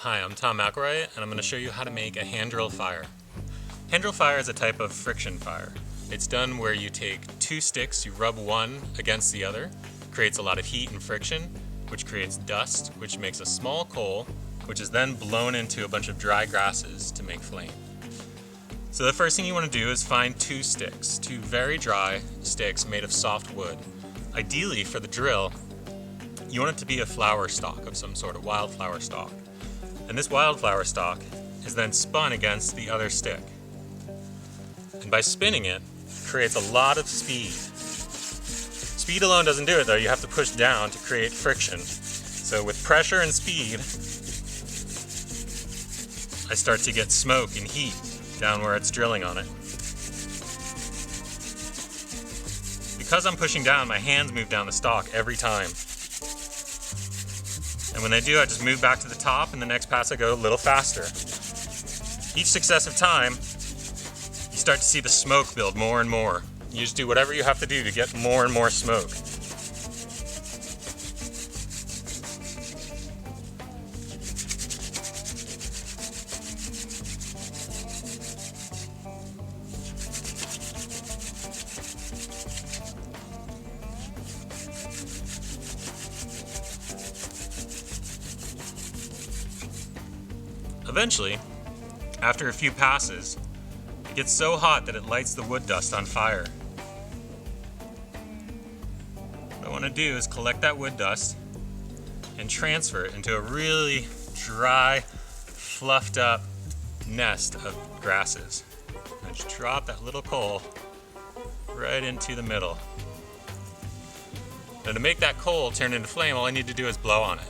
Hi, I'm Tom McElroy, and I'm going to show you how to make a hand drill fire. Hand drill fire is a type of friction fire. It's done where you take two sticks, you rub one against the other, creates a lot of heat and friction, which creates dust, which makes a small coal, which is then blown into a bunch of dry grasses to make flame. So the first thing you want to do is find two sticks, two very dry sticks made of soft wood. Ideally, for the drill, you want it to be a flower stalk of some sort, a wildflower stalk. And this wildflower stalk is then spun against the other stick. And by spinning it, it creates a lot of speed. Speed alone doesn't do it though, you have to push down to create friction. So with pressure and speed, I start to get smoke and heat down where it's drilling on it. Because I'm pushing down, my hands move down the stalk every time. And when they do, I just move back to the top, and the next pass I go a little faster. Each successive time, you start to see the smoke build more and more. You just do whatever you have to do to get more and more smoke. Eventually, after a few passes, it gets so hot that it lights the wood dust on fire. What I want to do is collect that wood dust and transfer it into a really dry, fluffed up nest of grasses. And just drop that little coal right into the middle. Now to make that coal turn into flame, all I need to do is blow on it.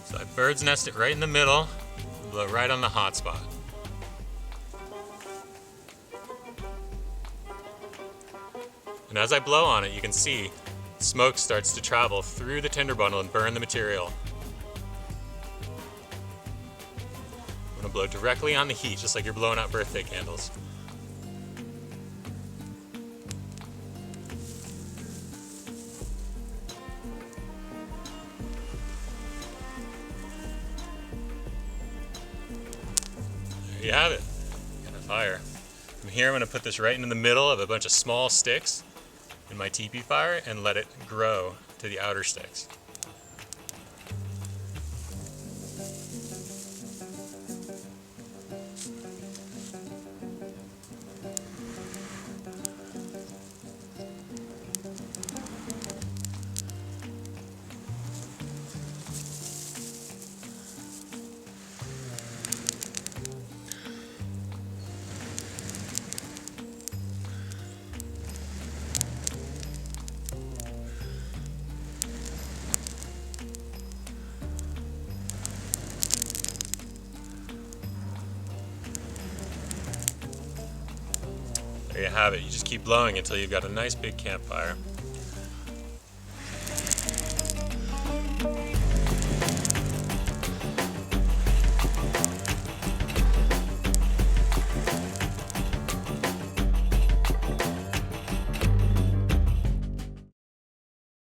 So I bird's nest it right in the middle, blow right on the hot spot. And as I blow on it, you can see smoke starts to travel through the tinder bundle and burn the material. I'm going to blow directly on the heat, just like you're blowing out birthday candles. There you have it. Got a fire. From here I'm going to put this right into the middle of a bunch of small sticks in my teepee fire and let it grow to the outer sticks. There you have it. You just keep blowing until you've got a nice big campfire.